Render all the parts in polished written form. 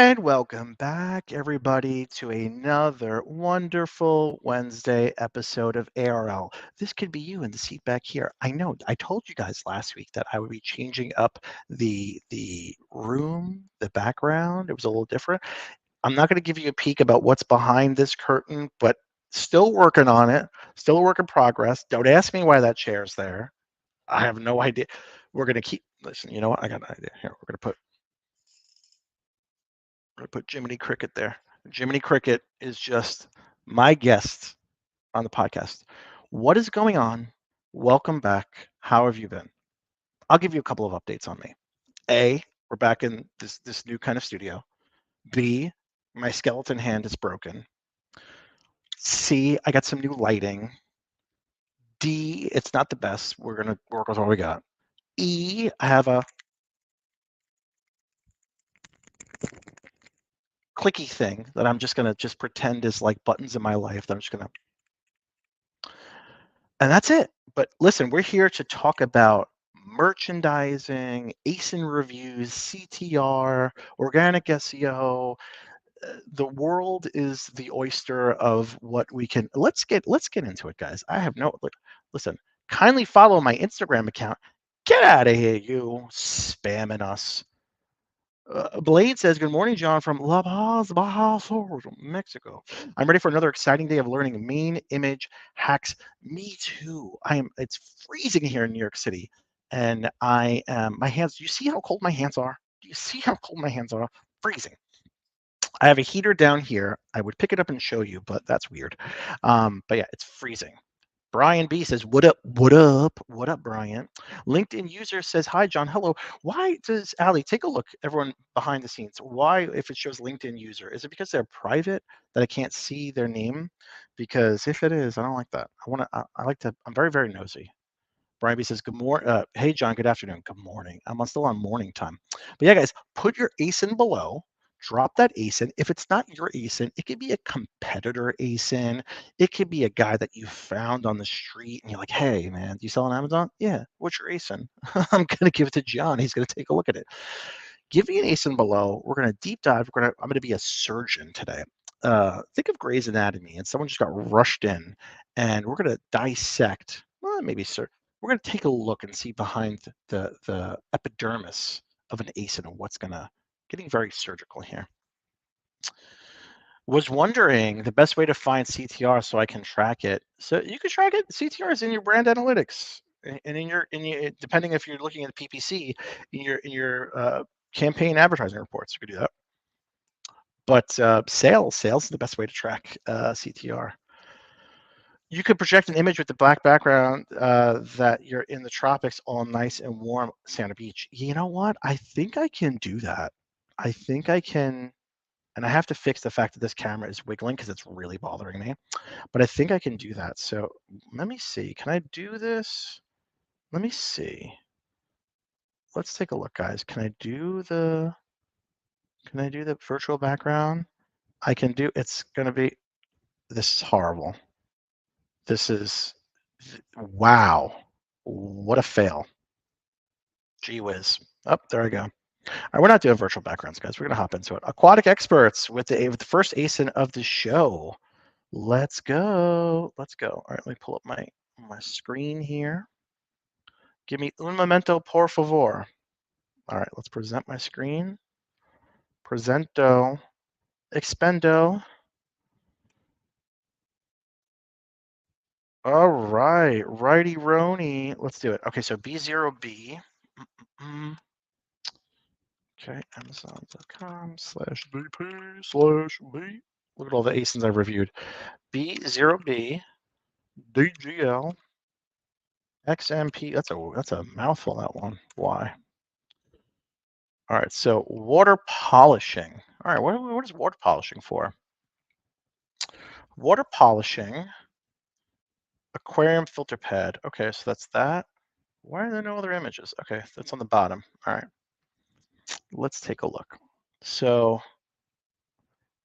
And welcome back, everybody, to another wonderful Wednesday episode of ARL. This could be you in the seat back here. I know I told you guys last week that I would be changing up the room, the background. It was a little different. I'm not going to give you a peek about what's behind this curtain, but still working on it. Still a work in progress. Don't ask me why that chair's there. I have no idea. We're going to keep. Listen, you know what? I got an idea. Here, we're going to put Jiminy Cricket there. Jiminy Cricket is just my guest on the podcast. What is going on? Welcome back. How have you been? I'll give you a couple of updates on me. A, we're back in this new kind of studio. B, my skeleton hand is broken. C, I got some new lighting. D, it's not the best. We're gonna work with what we got. E, I have a clicky thing that I'm just gonna pretend is like buttons in my life that I'm just gonna, and that's it. But listen, we're here to talk about merchandising, ASIN reviews, CTR, organic SEO. The world is the oyster of what we can. Let's get into it, guys. I have no listen. Kindly follow my Instagram account. Get out of here, you spamming us. Blade says, "Good morning, John, from La Paz, Baja Sur, Mexico. I'm ready for another exciting day of learning main image hacks. Me too. It's freezing here in New York City, and I am. My hands. Do you see how cold my hands are? Do you see how cold my hands are? Freezing. I have a heater down here. I would pick it up and show you, but that's weird. But yeah, it's freezing. Brian B says, "What up? What up? What up, Brian?" LinkedIn user says, "Hi, John. Hello. Why does Ali take a look? Everyone behind the scenes. Why, if it shows LinkedIn user, is it because they're private that I can't see their name? Because if it is, I don't like that. I want to. I like to. I'm very, very nosy." Brian B says, "Good morning. Hey, John. Good afternoon. Good morning. I'm still on morning time. But yeah, guys, put your ASIN below. Drop that ASIN. If it's not your ASIN, it could be a competitor ASIN. It could be a guy that you found on the street and you're like, hey, man, do you sell on Amazon? Yeah. What's your ASIN? I'm going to give it to John. He's going to take a look at it. Give me an ASIN below. We're going to deep dive. I'm going to be a surgeon today. Think of Grey's Anatomy and someone just got rushed in and we're going to dissect, well, maybe, sir. We're going to take a look and see behind the epidermis of an ASIN and what's going to, getting very surgical here. Was wondering the best way to find CTR so I can track it. So you can track it. CTR is in your brand analytics, and in your depending if you're looking at the PPC in your campaign advertising reports, you could do that. But sales is the best way to track CTR. You could project an image with the black background that you're in the tropics, all nice and warm, Santa Beach. You know what? I think I can do that. I think I can. And I have to fix the fact that this camera is wiggling because it's really bothering me. But I think I can do that. So let me see. Can I do this? Let me see. Let's take a look, guys. Can I do the virtual background? I can do, it's going to be, this is horrible. This is, wow. What a fail. Gee whiz. Oh, there I go. All right, we're not doing virtual backgrounds, guys. We're going to hop into it. Aquatic Experts with the first ASIN of the show. Let's go. Let's go. All right, let me pull up my screen here. Give me un momento, por favor. All right, let's present my screen. Presento. Expendo. All right, righty Roni. Let's do it. Okay, so B0B. Okay, Amazon.com/DP/B. Look at all the ASINs I've reviewed. B0B, DGL, XMP. That's a mouthful, that one. Why? All right, so water polishing. All right, what is water polishing for? Water polishing, aquarium filter pad. Okay, so that's that. Why are there no other images? Okay, that's on the bottom. All right, let's take a look. So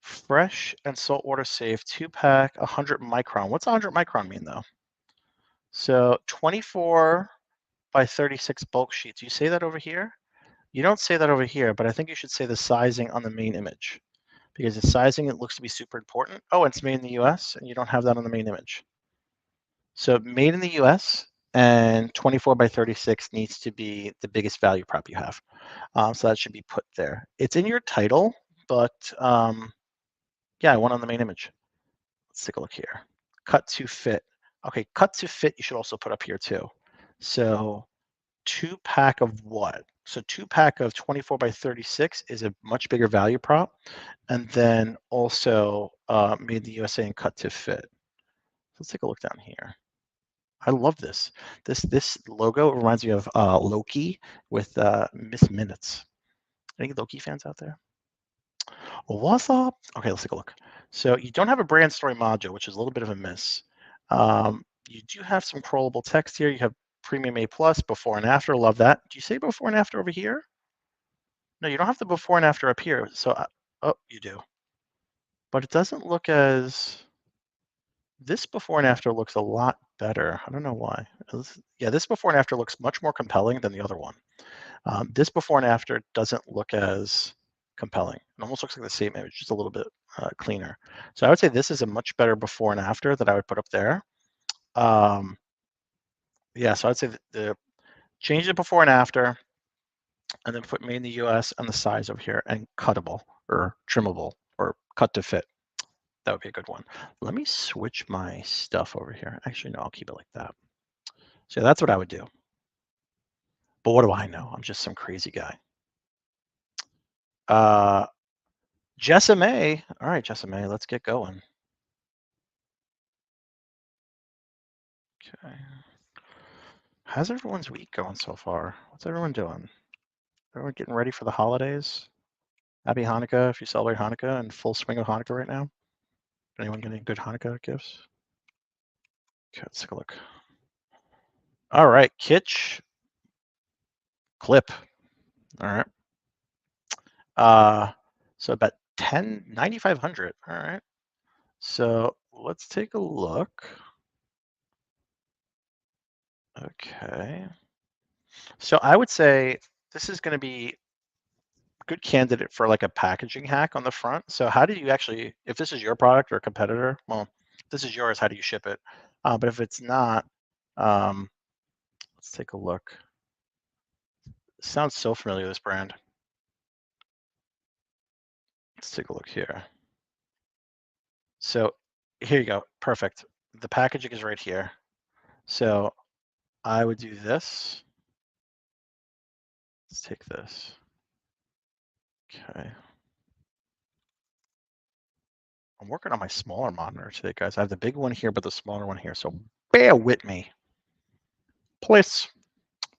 fresh and saltwater safe, 2-pack, 100 micron. What's 100 micron mean though? So 24 by 36 bulk sheets. You say that over here? You don't say that over here, but I think you should say the sizing on the main image because the sizing, it looks to be super important. Oh, it's made in the US and you don't have that on the main image. So made in the US and 24 by 36 needs to be the biggest value prop you have. So that should be put there. It's in your title, but yeah, I want on the main image. Let's take a look here. Cut to fit. Okay, cut to fit you should also put up here too. So 2-pack of what? So 2-pack of 24 by 36 is a much bigger value prop. And then also made in the USA and cut to fit. Let's take a look down here. I love this. This logo reminds me of Loki with Miss Minutes. Any Loki fans out there? What's up? Okay, let's take a look. So you don't have a brand story module, which is a little bit of a miss. You do have some crawlable text here. You have Premium A+, before and after. Love that. Do you say before and after over here? No, you don't have the before and after up here. So, oh, you do. But it doesn't look as... This before and after looks a lot better. I don't know why. Yeah, this before and after looks much more compelling than the other one. This before and after doesn't look as compelling. It almost looks like the same image, just a little bit cleaner. So I would say this is a much better before and after that I would put up there. Yeah, so I'd say the change the before and after, and then put made in the US and the size over here, and cuttable or trimmable or cut to fit. That would be a good one. Let me switch my stuff over here. Actually, no, I'll keep it like that. So that's what I would do. But what do I know? I'm just some crazy guy. Jessame. All right, Jessame, let's get going. Okay. How's everyone's week going so far? What's everyone doing? Everyone getting ready for the holidays? Happy Hanukkah if you celebrate Hanukkah, in full swing of Hanukkah right now. Anyone getting good Hanukkah gifts? Okay, let's take a look. All right, Kitch clip. All right. So about 9,500. All right. So let's take a look. Okay. So I would say this is going to be a good candidate for like a packaging hack on the front. So how do you actually, if this is your product or a competitor, well, if this is yours, how do you ship it? But if it's not, let's take a look. It sounds so familiar, this brand. Let's take a look here. So here you go. Perfect. The packaging is right here. So I would do this. Let's take this. Okay. I'm working on my smaller monitor today, guys. I have the big one here, but the smaller one here. So bear with me, please.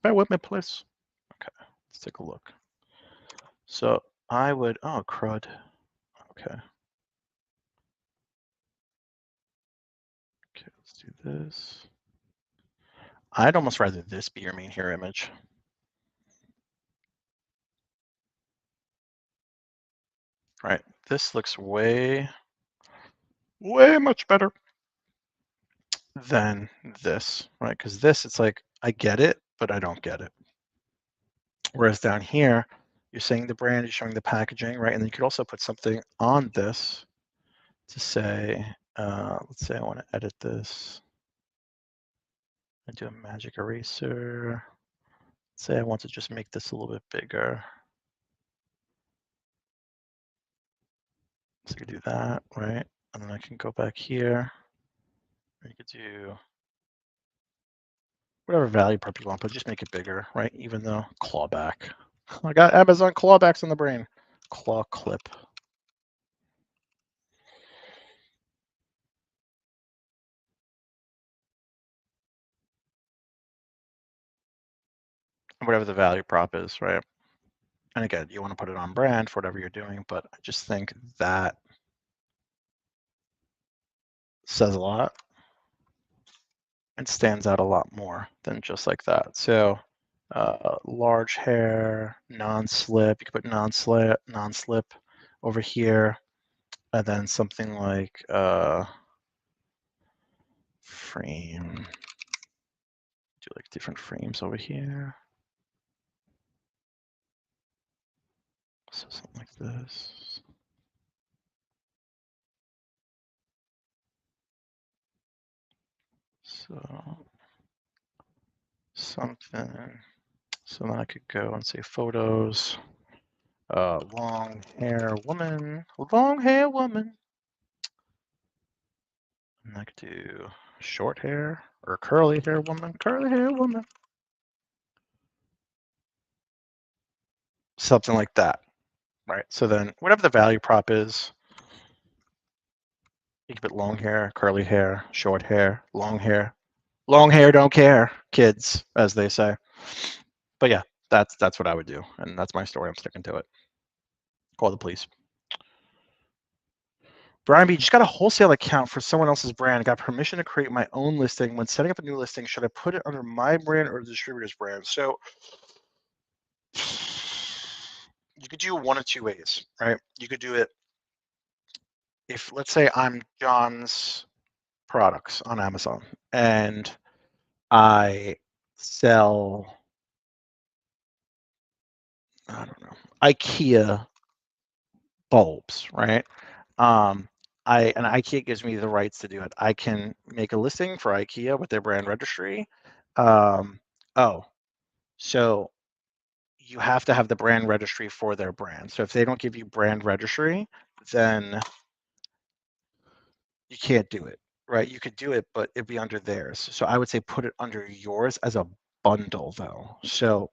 Bear with me, please. Okay, let's take a look. So I would, oh, crud. Okay. Okay, let's do this. I'd almost rather this be your main here image. Right, this looks way much better than this, right? Because this, it's like, I get it, but I don't get it. Whereas down here, you're saying the brand, you're showing the packaging, right? And then you could also put something on this to say, let's say I want to edit this. I do a magic eraser. Let's say I want to just make this a little bit bigger. So you could do that, right? And then I can go back here. You could do whatever value prop you want, but just make it bigger, right? Even though clawback. I got Amazon clawbacks in the brain. Claw clip. Whatever the value prop is, right? And again, you want to put it on brand for whatever you're doing, but I just think that says a lot and stands out a lot more than just like that. So large hair, non-slip, you could put non-slip over here, and then something like frame, do like different frames over here. So something like this. So something. So then I could go and say photos. Long hair woman. Long hair woman. And I could do short hair or curly hair woman. Curly hair woman. Something like that. Right. So then whatever the value prop is, you can put long hair, curly hair, short hair, long hair. Long hair don't care, kids, as they say. But yeah, that's what I would do, and that's my story. I'm sticking to it. Call the police. Brian B, just got a wholesale account for someone else's brand. Got permission to create my own listing. When setting up a new listing, should I put it under my brand or the distributor's brand? So you could do it one of two ways, right? You could do it if, let's say, I'm John's products on Amazon and I sell, I don't know, IKEA bulbs, right? And IKEA gives me the rights to do it. I can make a listing for IKEA with their brand registry. Oh, so you have to have the brand registry for their brand. So if they don't give you brand registry, then you can't do it, right? You could do it, but it'd be under theirs. So I would say put it under yours as a bundle, though. So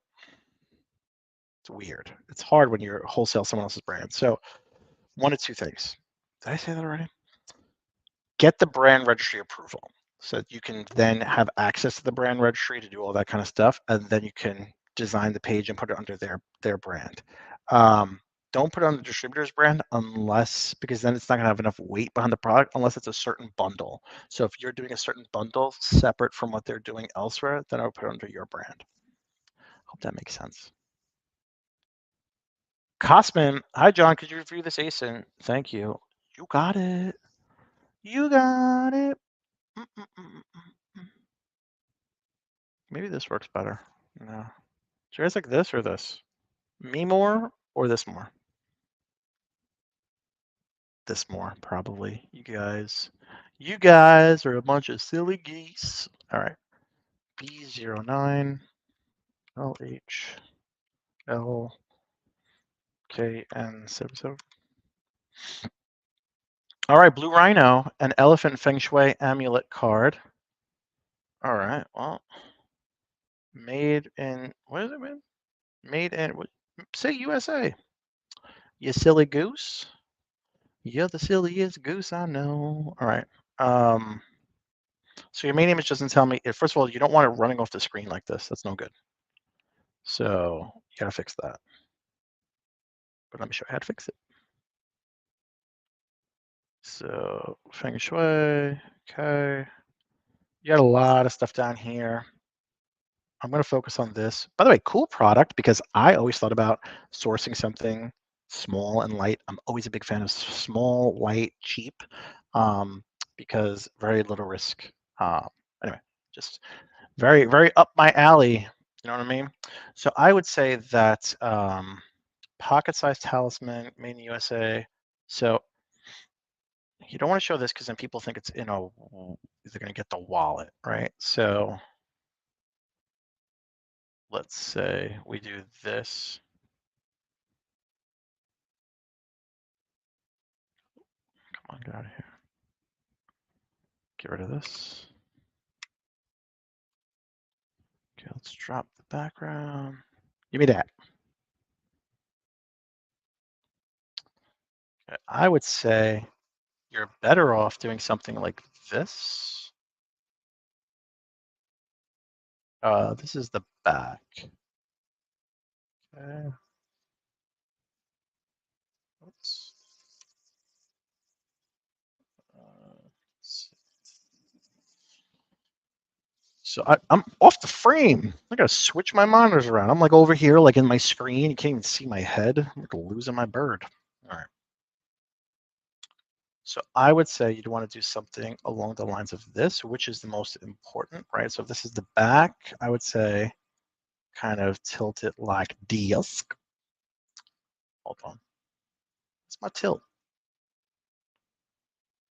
it's weird. It's hard when you're wholesale someone else's brand. So one of two things. Did I say that already? Get the brand registry approval so that you can then have access to the brand registry to do all that kind of stuff, and then you can design the page and put it under their brand. Don't put it on the distributor's brand unless, because then it's not going to have enough weight behind the product unless it's a certain bundle. So if you're doing a certain bundle separate from what they're doing elsewhere, then I would put it under your brand. Hope that makes sense. Cosman, hi John, could you review this ASIN? Thank you. You got it. You got it. Maybe this works better. No. Do you guys like this or this? Me more or this more? This more, probably. You guys are a bunch of silly geese. All right. B09 LH LKN77. All right, Blue Rhino, an elephant feng shui amulet card. All right, well, made in, what is it, man? Made in, what, say USA. You silly goose. You're the silliest goose I know. All right. So your main image doesn't tell me. First of all, you don't want it running off the screen like this. That's no good. So you gotta fix that. But let me show you how to fix it. So feng shui. Okay. You got a lot of stuff down here. I'm going to focus on this. By the way, cool product, because I always thought about sourcing something small and light. I'm always a big fan of small, light, cheap, because very little risk. Anyway, just very, very up my alley. You know what I mean? So I would say that pocket-sized talisman, made in USA. So you don't want to show this because then people think it's in a, they're going to get the wallet, right? So let's say we do this. Come on, get out of here. Get rid of this. Okay, let's drop the background. Give me that. Okay, I would say you're better off doing something like this. This is the back. Okay. Oops. So I'm off the frame. I gotta switch my monitors around. I'm like over here, like in my screen. You can't even see my head. I'm like losing my bird. All right. So I would say you'd want to do something along the lines of this, which is the most important, right? So if this is the back, I would say kind of tilt it like this. Hold on. It's my tilt.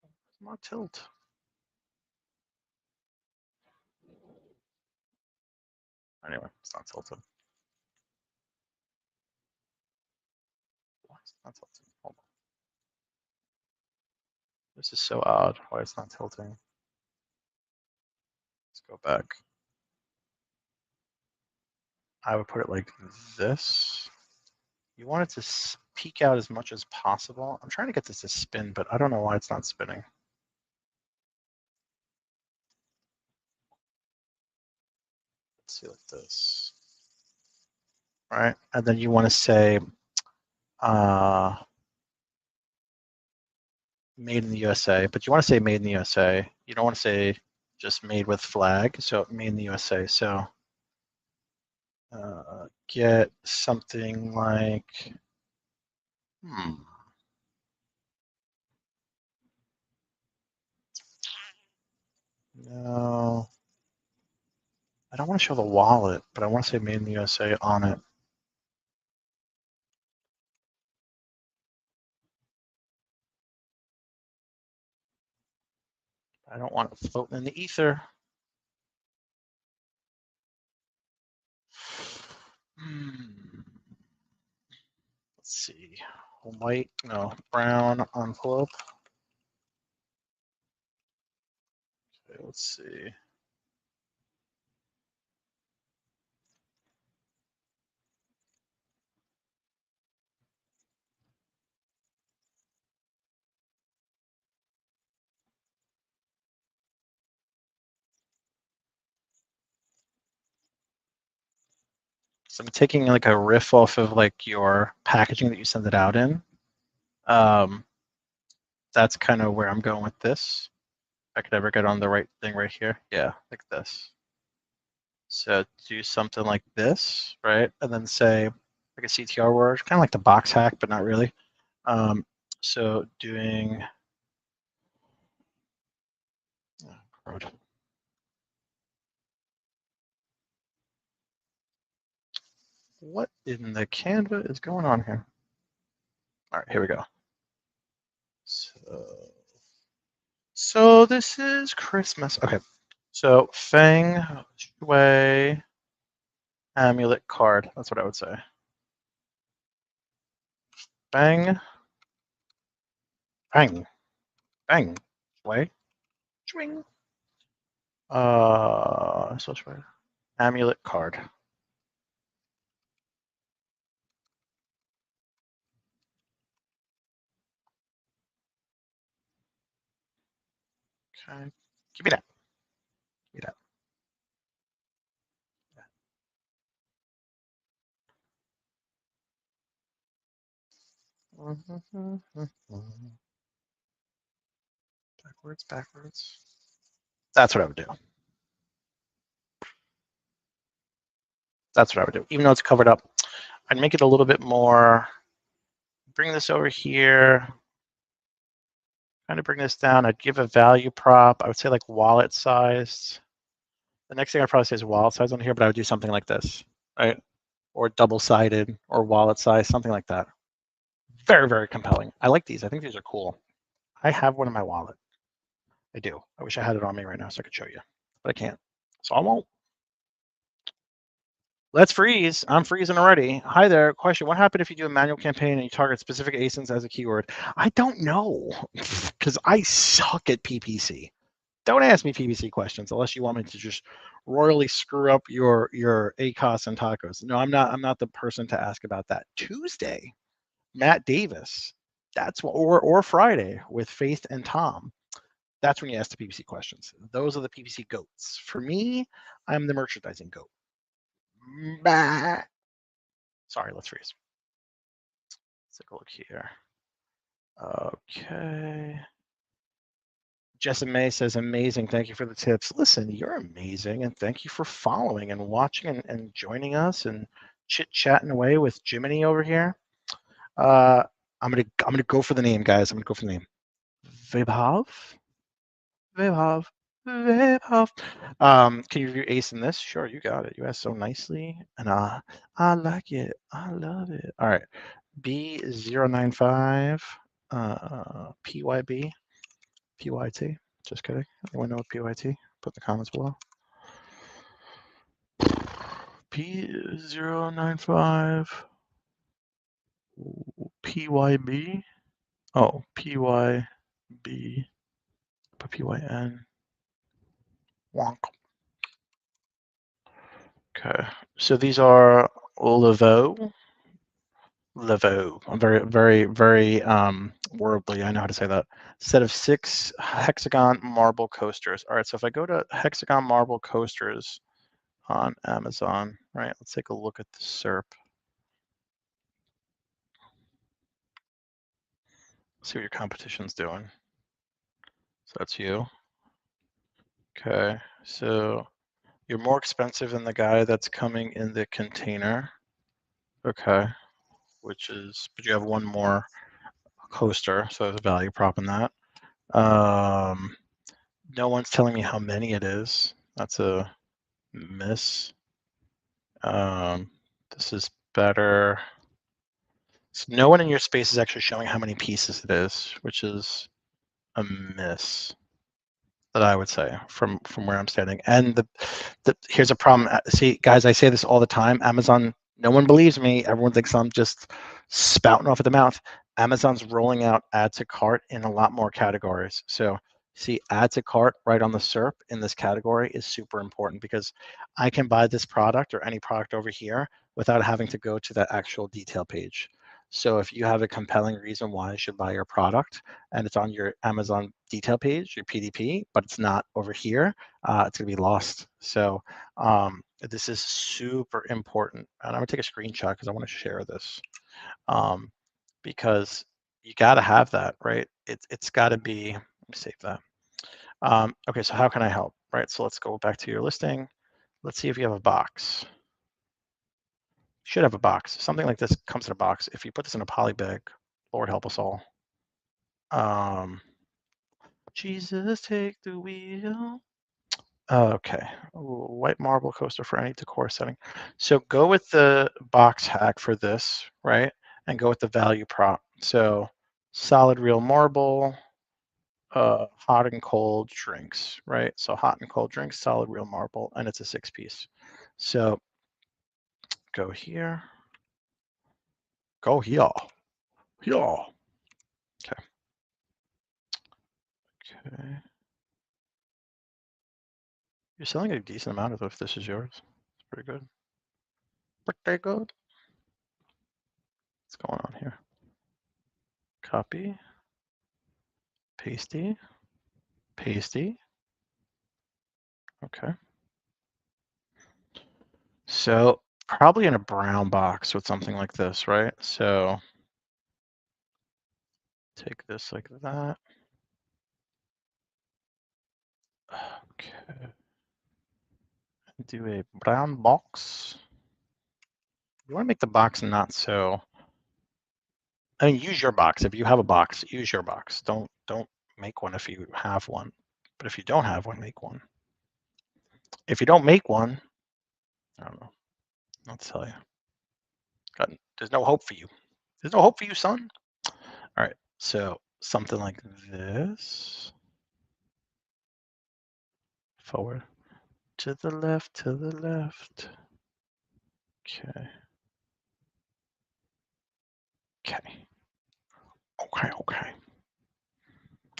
It's my tilt. Anyway, it's not tilted. Why is it not tilted? Hold on. This is so odd. Why it's not tilting? Let's go back. I would put it like this. You want it to peek out as much as possible. I'm trying to get this to spin, but I don't know why it's not spinning. Let's see, like this. All right, and then you want to say made in the USA, but you want to say made in the USA. You don't want to say just made with flag, so made in the USA. So get something like, no, I don't want to show the wallet, but I want to say made in the USA on it. I don't want it floating in the ether. Let's see, white, no, brown envelope. Okay, let's see. So I'm taking like a riff off of like your packaging that you send it out in. That's kind of where I'm going with this. If I could ever get on the right thing right here. Yeah, like this. So do something like this, right? And then say like a CTR word, kind of like the box hack, but not really. So doing, what in the Canva is going on here? All right, here we go. So this is Christmas. Okay. So Feng Shui Amulet card. That's what I would say. Bang. Bang. Bang. Shui. Swing. So Shui. Amulet card. Okay. Give me that. Give me that. Backwards, backwards. That's what I would do. That's what I would do. Even though it's covered up, I'd make it a little bit more. Bring this over here. Kind of bring this down. I'd give a value prop. I would say like wallet sized. The next thing I'd probably say is wallet size on here, but I would do something like this, right? Or double-sided or wallet size, something like that. Very, very compelling. I like these. I think these are cool. I have one in my wallet. I do. I wish I had it on me right now so I could show you, but I can't. So I won't. Let's freeze. I'm freezing already. Hi there. Question. What happened if you do a manual campaign and you target specific ASINs as a keyword? I don't know because I suck at PPC. Don't ask me PPC questions unless you want me to just royally screw up your ACOS and tacos. No, I'm not the person to ask about that. Tuesday, Matt Davis. That's what, or Friday with Faith and Tom. That's when you ask the PPC questions. Those are the PPC goats. For me, I'm the merchandising goat. Bah. Sorry, let's freeze. Let's take a look here. Okay. Jessa May says, amazing. Thank you for the tips. Listen, you're amazing. And thank you for following and watching and joining us and chit-chatting away with Jiminy over here. I'm gonna go for the name, guys. I'm gonna go for the name. Vibhav. Vibhav. Vibhav. Can you review Ace in this? Sure, you got it. You asked so nicely. And I like it. I love it. All right. B095, PYB, PYT. Just kidding. Anyone know what PYT? Put in the comments below. P095, PYB. Oh, PYB, PYN. Wonk. Okay, so these are Laveau. I'm very worldly. I know how to say that. Set of 6 hexagon marble coasters. All right, so if I go to hexagon marble coasters on Amazon, right? Let's take a look at the SERP. See what your competition's doing. So that's you. Okay, so you're more expensive than the guy that's coming in the container. Okay, but you have one more coaster, so there's a value prop in that. No one's telling me how many it is. That's a miss. This is better. So no one in your space is actually showing how many pieces it is, which is a miss. That I would say from where I'm standing. And here's a problem. See, guys, I say this all the time. Amazon, no one believes me. Everyone thinks I'm just spouting off at the mouth. Amazon's rolling out add to cart in a lot more categories. So see, add to cart right on the SERP in this category is super important because I can buy this product or any product over here without having to go to that actual detail page. So if you have a compelling reason why I should buy your product, and it's on your Amazon detail page, your PDP, but it's not over here, it's going to be lost. So this is super important. And I'm going to take a screenshot because I want to share this because you got to have that, right? It's got to be, let me save that. Okay, so how can I help, right? So let's go back to your listing. Let's see if you have a box. You should have a box. Something like this comes in a box. If you put this in a poly bag, Lord help us all. Jesus, take the wheel. Okay, white marble coaster for any decor setting. So go with the box hack for this, right? And go with the value prop. So solid real marble, hot and cold drinks, right? So hot and cold drinks, solid real marble, and it's a 6-piece. So go here. Go here. Here. Okay. Okay. You're selling a decent amount of if this is yours. It's pretty good. Pretty good. What's going on here? Copy. Pasty. Pasty. Okay. So probably in a brown box with something like this, right? So take this like that. Okay. Do a brown box. You want to make the box not so. I mean, use your box. If you have a box, use your box. Don't make one if you have one. But if you don't have one, make one. If you don't make one, I don't know. I'll tell you. There's no hope for you. There's no hope for you, son. All right. So something like this. Forward. To the left, to the left. Okay. Okay. Okay.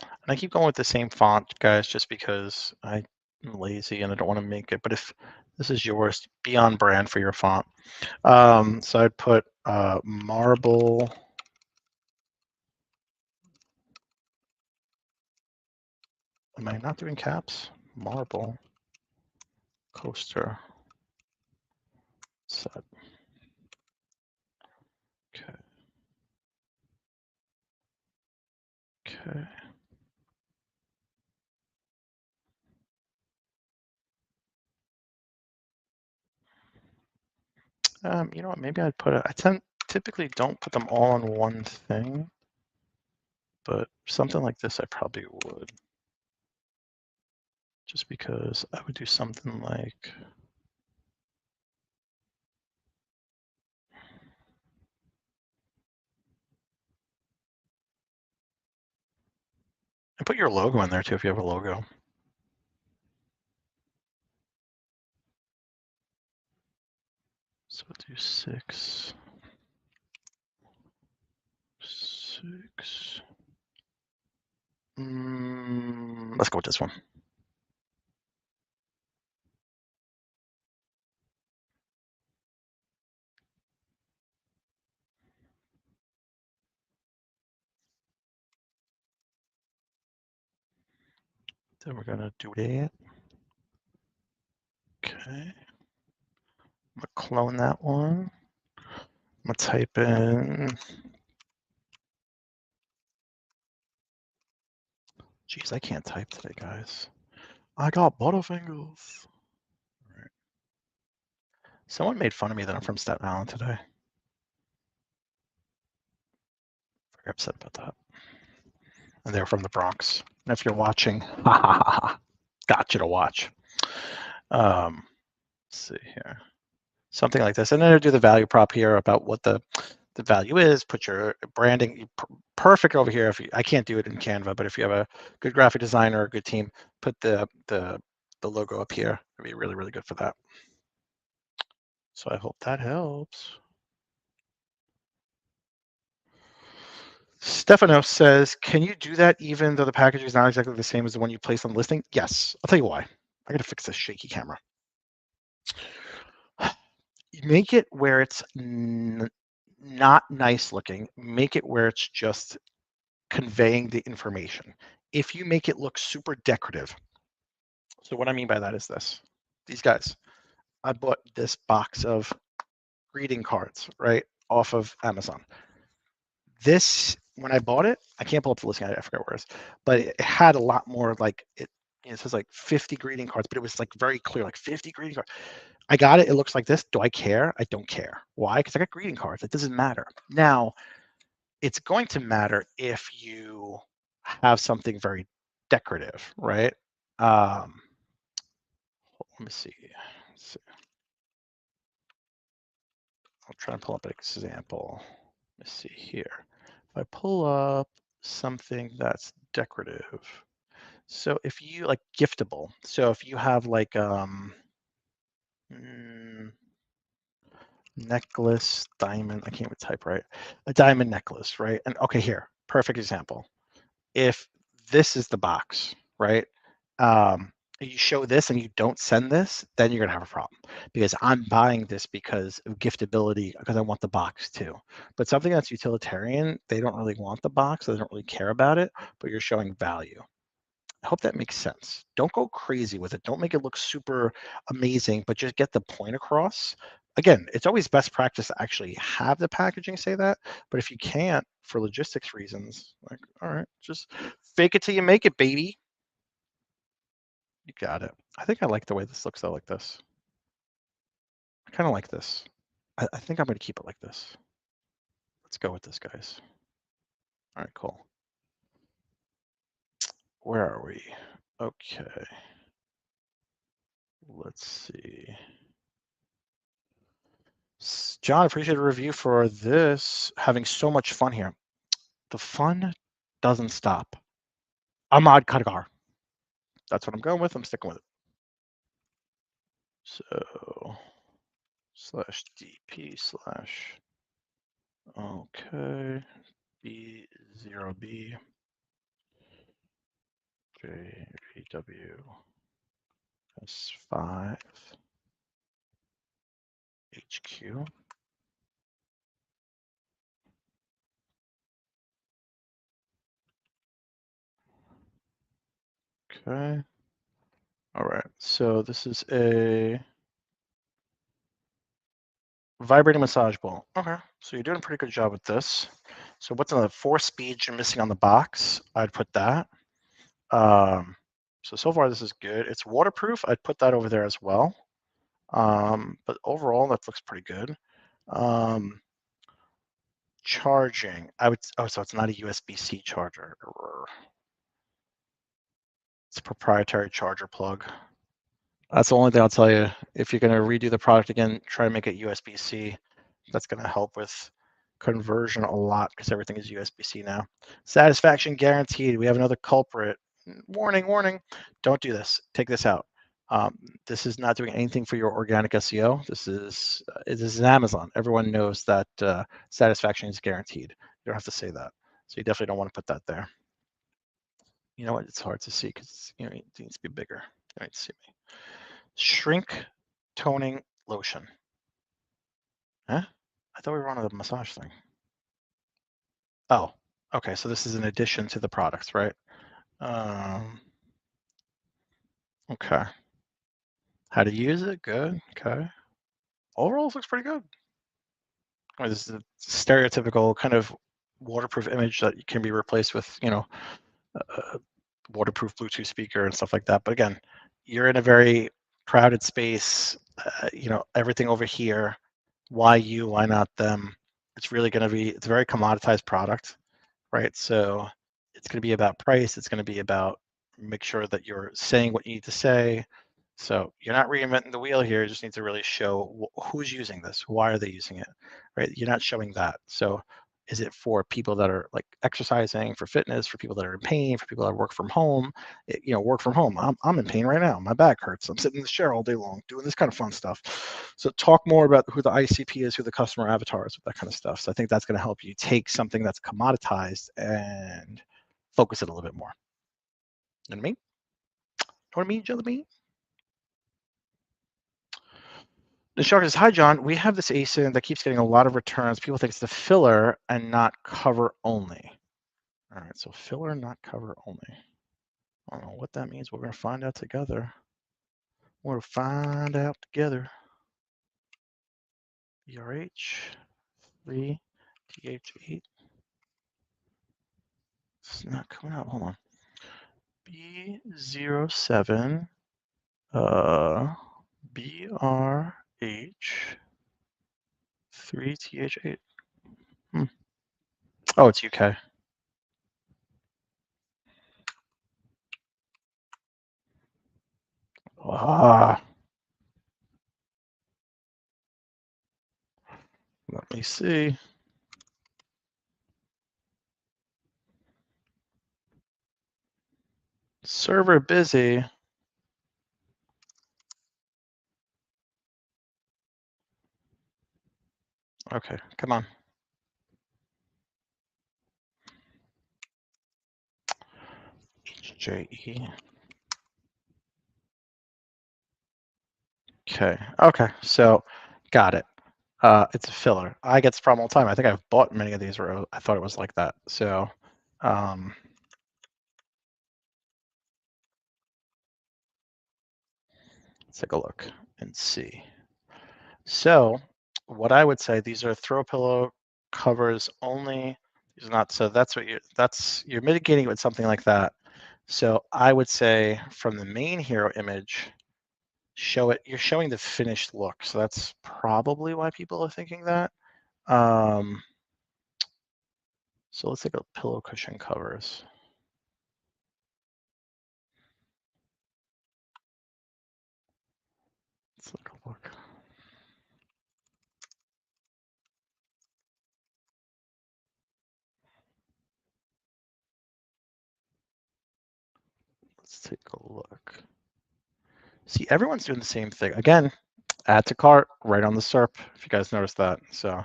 And I keep going with the same font, guys, just because I'm lazy and I don't want to make it. But if this is yours, be on brand for your font. So I'd put marble. Am I not doing caps? Marble coaster set. Okay. Okay. You know what? Maybe I'd put it. I typically don't put them all on one thing, but something like this I probably would. Just because I would do something like. Put your logo in there too if you have a logo. So we'll do 6. 6. Let's go with this one. Then we're gonna do that. Okay. I'm gonna clone that one. I'm gonna type in. Jeez, I can't type today, guys. I got butterfingers. Right. Someone made fun of me that I'm from Staten Island today. Very upset about that. And they're from the Bronx. And if you're watching, got you to watch. Let's see here. Something like this. And then I do the value prop here about what the value is. Put your branding perfect over here. If you, I can't do it in Canva, but if you have a good graphic designer or a good team, put the logo up here. It'd be really, really good for that. So I hope that helps. Stefano says, can you do that even though the package is not exactly the same as the one you placed on the listing? Yes. I'll tell you why. I got to fix this shaky camera. Make it where it's not nice looking. Make it where it's just conveying the information. If you make it look super decorative, so what I mean by that is this. These guys, I bought this box of greeting cards, right, off of Amazon. This, when I bought it, I can't pull up the listing, I forgot where it is, but it had a lot more like, it says like 50 greeting cards, but it was like very clear, like 50 greeting cards. I got it, it looks like this. Do I care? I don't care. Why? Because I got greeting cards. It doesn't matter. Now, it's going to matter if you have something very decorative, right? Let me see. I'll try and pull up an example. Let's see here. If I pull up something that's decorative, so if you like giftable, so if you have like necklace, diamond, I can't even type right, a diamond necklace, right? And okay, here, perfect example. If this is the box, right? You show this and you don't send this, then you're gonna have a problem because I'm buying this because of giftability, because I want the box too. But something that's utilitarian, they don't really want the box, they don't really care about it, but you're showing value. I hope that makes sense. Don't go crazy with it. Don't make it look super amazing, but just get the point across. Again, it's always best practice to actually have the packaging say that. But if you can't, for logistics reasons, like, all right, just fake it till you make it, baby. You got it. I think I like the way this looks though, like this. I kind of like this. I think I'm going to keep it like this. Let's go with this, guys. All right, cool. Where are we? Okay. Let's see. John, appreciate a review for this. Having so much fun here. The fun doesn't stop. Ahmad Khadgar. That's what I'm going with. I'm sticking with it. So /dp/ okay B0B JVW S5 HQ. Okay. All right. So this is a vibrating massage ball. Okay. So you're doing a pretty good job with this. So what's on the 4 speeds you're missing on the box? I'd put that. So far this is good. It's waterproof. I'd put that over there as well. But overall that looks pretty good. Charging. I would. Oh, so it's not a USB-C charger. It's a proprietary charger plug. That's the only thing I'll tell you. If you're going to redo the product again, try to make it USB-C. That's going to help with conversion a lot because everything is USB-C now. Satisfaction guaranteed. We have another culprit. Warning, warning. Don't do this. Take this out. This is not doing anything for your organic SEO. This is Amazon. Everyone knows that satisfaction is guaranteed. You don't have to say that. So you definitely don't want to put that there. You know what? It's hard to see because it needs to be bigger. You need to see me. Shrink toning lotion. Huh? I thought we were on the massage thing. Oh, okay. So this is in addition to the products, right? Okay. How to use it? Good. Okay. Overall, it looks pretty good. This is a stereotypical kind of waterproof image that can be replaced with, a waterproof Bluetooth speaker and stuff like that. But again, you're in a very crowded space. Everything over here. Why you? Why not them? It's really going to be. It's a very commoditized product, right? So it's going to be about price. It's going to be about make sure that you're saying what you need to say. So you're not reinventing the wheel here. You just need to really show who's using this. Why are they using it, right? You're not showing that. So is it for people that are like exercising, for fitness, for people that are in pain, for people that work from home? Work from home. I'm in pain right now. My back hurts. I'm sitting in the chair all day long doing this kind of fun stuff. So talk more about who the ICP is, who the customer avatar is, that kind of stuff. So I think that's going to help you take something that's commoditized and focus it a little bit more. You know what I mean? Know what I mean, Jelly? The shark says, "Hi, John. We have this ASIN that keeps getting a lot of returns. People think it's the filler and not cover only." All right, so filler, not cover only. I don't know what that means. We're going to find out together. We're going to find out together. BRH 3 TH8. It's not coming out. Hold on. B07 BRH 3 TH8. Oh, it's UK. Let me see. Server busy. Okay, come on. HJE. Okay, so got it. It's a filler. I get this problem all the time. I think I've bought many of these where I thought it was like that. So let's take a look and see. So what I would say, these are throw pillow covers only. These are not, so that's what you're mitigating with something like that. So I would say from the main hero image, you're showing the finished look. So that's probably why people are thinking that. So let's take a pillow cushion covers. Let's take a look. Let's take a look. See, everyone's doing the same thing. Again, add to cart right on the SERP, if you guys noticed that. So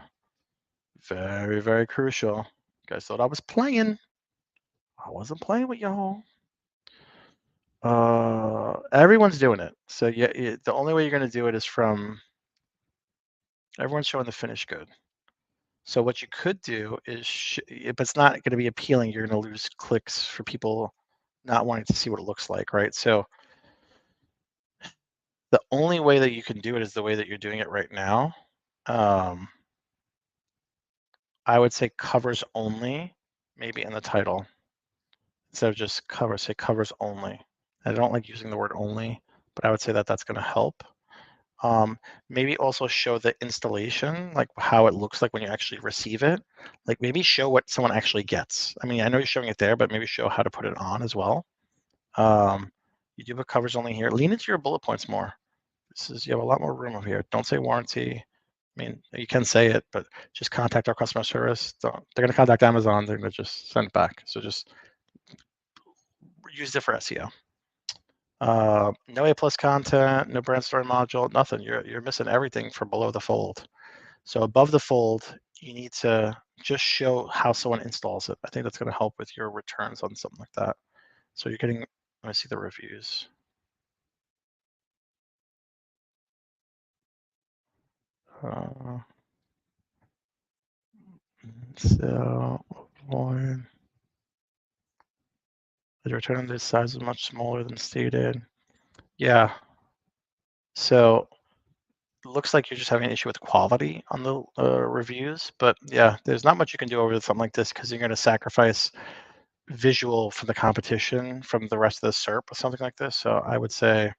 very, very crucial. You guys thought I was playing. I wasn't playing with y'all. Everyone's doing it. So yeah, the only way you're going to do it is from everyone's showing the finished good. So what you could do is, but it's not going to be appealing. You're going to lose clicks for people not wanting to see what it looks like, right? So the only way that you can do it is the way that you're doing it right now. I would say covers only, maybe in the title. Instead of just covers, say covers only. I don't like using the word only, but I would say that that's going to help. Maybe also show the installation, like how it looks like when you actually receive it. Like maybe show what someone actually gets. I mean, I know you're showing it there, but maybe show how to put it on as well. You do put covers only here. Lean into your bullet points more. You have a lot more room over here. Don't say warranty. mean, you can say it, but just contact our customer service. They're going to contact Amazon. They're going to just send it back. So just use it for SEO. No A+ content, no brand story module, nothing. You're missing everything for below the fold. So above the fold, you need to just show how someone installs it. I think that's going to help with your returns on something like that. So you're getting, let me see the reviews. So avoid the return on this size is much smaller than stated. Yeah. So looks like you're just having an issue with quality on the reviews, but yeah, there's not much you can do over something like this because you're going to sacrifice visual from the competition from the rest of the SERP or something like this. So I would say,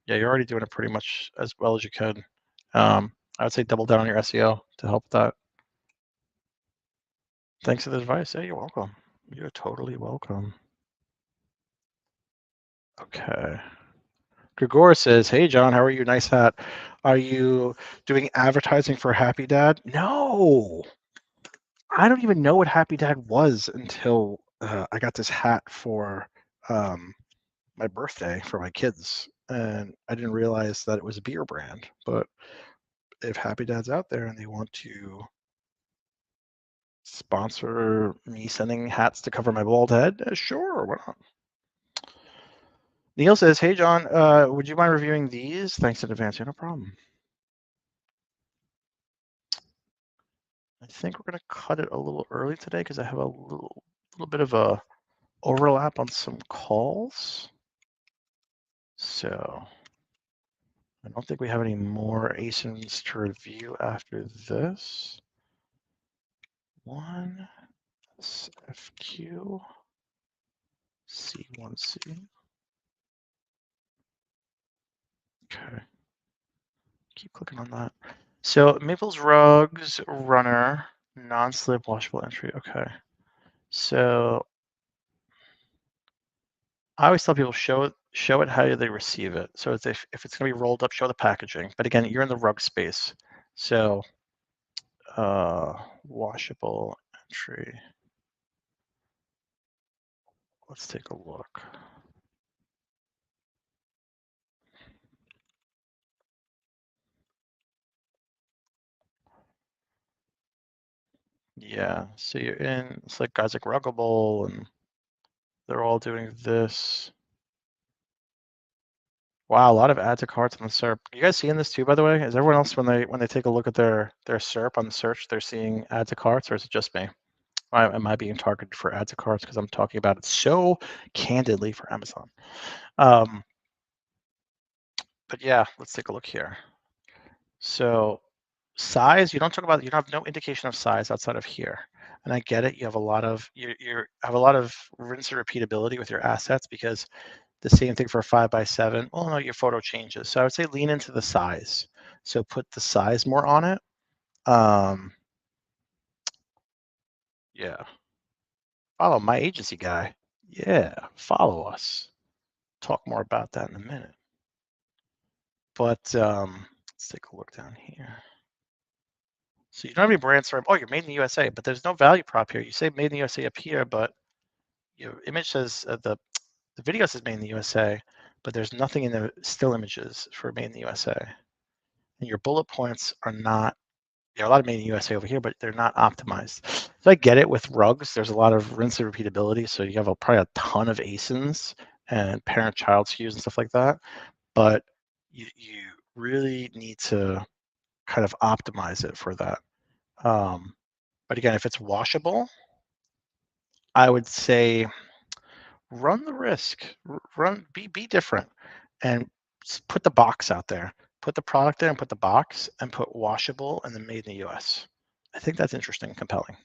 yeah, you're already doing it pretty much as well as you could. I would say double down on your SEO to help with that. Thanks for the advice. Hey, you're welcome. You're totally welcome. Okay. Grigor says, "Hey John, how are you? Nice hat. Are you doing advertising for Happy Dad?" No, I don't even know what Happy Dad was until I got this hat for my birthday for my kids, and I didn't realize that it was a beer brand. But if Happy Dad's out there and they want to sponsor me sending hats to cover my bald head, sure, why not? Neil says, "Hey John, would you mind reviewing these? Thanks in advance. Yeah, no problem." I think we're gonna cut it a little early today because I have a little bit of a overlap on some calls. So I don't think we have any more ASINs to review after this. One SFQ C1C. Okay. Keep clicking on that. So Maples Rugs Runner non-slip washable entry. Okay. So I always tell people show it how they receive it. So it's if it's going to be rolled up, show the packaging. But again, you're in the rug space. So washable entry. Let's take a look. Yeah, so you're in, it's like guys like Ruggable and they're all doing this. Wow, a lot of add to carts on the SERP. You guys seeing this too, by the way? Is everyone else when they take a look at their SERP on the search, they're seeing add to carts, or is it just me? Am I being targeted for add to carts because I'm talking about it so candidly for Amazon? But yeah, let's take a look here. So size, you don't talk about, you don't have no indication of size outside of here. And I get it. You have a lot of you have a lot of rinse and repeatability with your assets because the same thing for a 5x7. Well, no, your photo changes. So I would say lean into the size. So put the size more on it. Yeah. Follow my agency guy. Yeah, follow us. Talk more about that in a minute. But let's take a look down here. So you don't have any brand story. Oh, you're made in the USA, but there's no value prop here. You say made in the USA up here, but your image says the video says made in the USA, but there's nothing in the still images for made in the USA. And your bullet points are not, there are a lot of made in the USA over here, but they're not optimized. So I get it with rugs. There's a lot of rinse and repeatability. So you have probably a ton of ASINs and parent-child SKUs and stuff like that. But you really need to kind of optimize it for that. But again, if it's washable, I would say run the risk, be different, and put the box out there. Put the product there and put the box and put washable and then made in the US. I think that's interesting and compelling.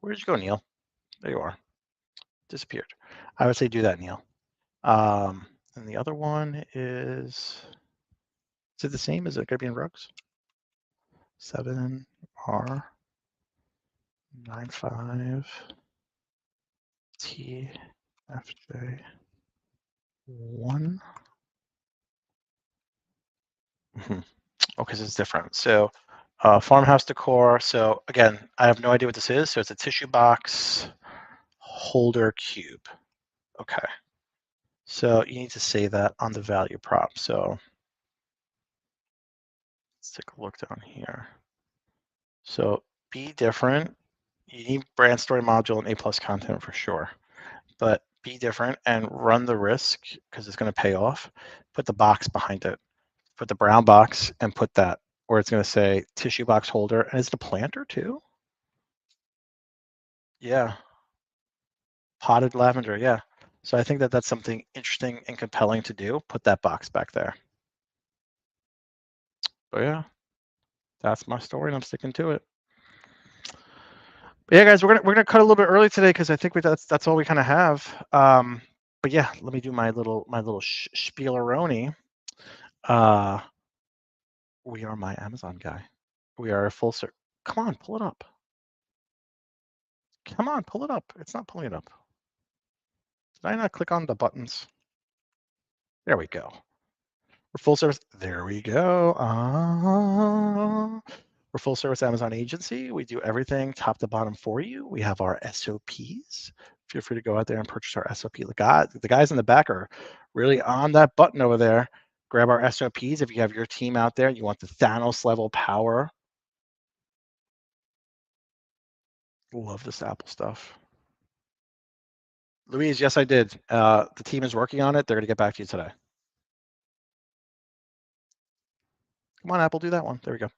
Where did you go, Neil? There you are. Disappeared. I would say do that, Neil. And the other one is it the same? Is it going to be in rugs? 7R95TFJ1. because it's different. So farmhouse decor. So again, I have no idea what this is. So it's a tissue box holder cube. Okay. So you need to say that on the value prop. So let's take a look down here. So be different. You need brand story module and A+ content for sure, but be different and run the risk because it's going to pay off. Put the box behind it. Put the brown box and put that, or it's going to say tissue box holder. And is it a planter too? Yeah, potted lavender. Yeah. So I think that that's something interesting and compelling to do. Put that box back there. But yeah, that's my story, and I'm sticking to it. But yeah, guys, we're gonna cut a little bit early today because I think that's all we kind of have. But yeah, let me do my little spieleroni. We are my Amazon guy. We are a full service. Come on, pull it up. Come on, pull it up. It's not pulling it up. Did I not click on the buttons? There we go. We're full service. There we go. We're full service Amazon agency. We do everything top to bottom for you. We have our SOPs. Feel free to go out there and purchase our SOP. The guys in the back are really on that button over there. Grab our SOPs if you have your team out there. You want the Thanos level power. Love this Apple stuff. Louise, yes, I did. The team is working on it. They're going to get back to you today. Come on, Apple, do that one. There we go.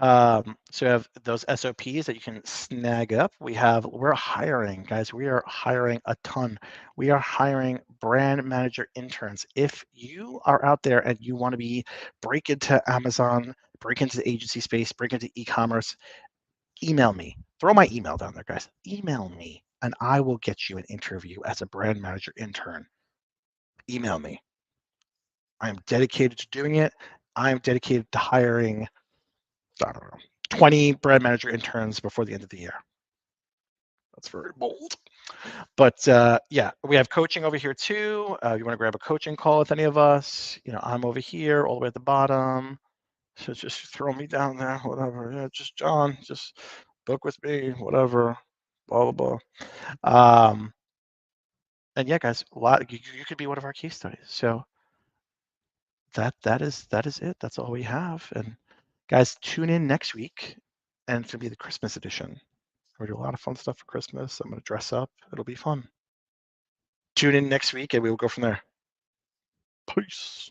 So you have those SOPs that you can snag up. We're hiring, guys. We are hiring a ton. We are hiring brand manager interns. If you are out there and you want to break into Amazon, break into the agency space, break into e-commerce, email me. Throw my email down there, guys. Email me, and I will get you an interview as a brand manager intern. Email me. I'm dedicated to doing it. I'm dedicated to hiring, I don't know, 20 brand manager interns before the end of the year. That's very bold. But yeah, we have coaching over here too. You want to grab a coaching call with any of us? I'm over here all the way at the bottom. So just throw me down there, whatever. Yeah, just John, just book with me, whatever. Blah blah blah. And yeah, guys, you could be one of our case studies. So that is it. That's all we have. And guys, tune in next week, and it's gonna be the Christmas edition. We're gonna do a lot of fun stuff for Christmas. I'm gonna dress up. It'll be fun. Tune in next week, and we will go from there. Peace.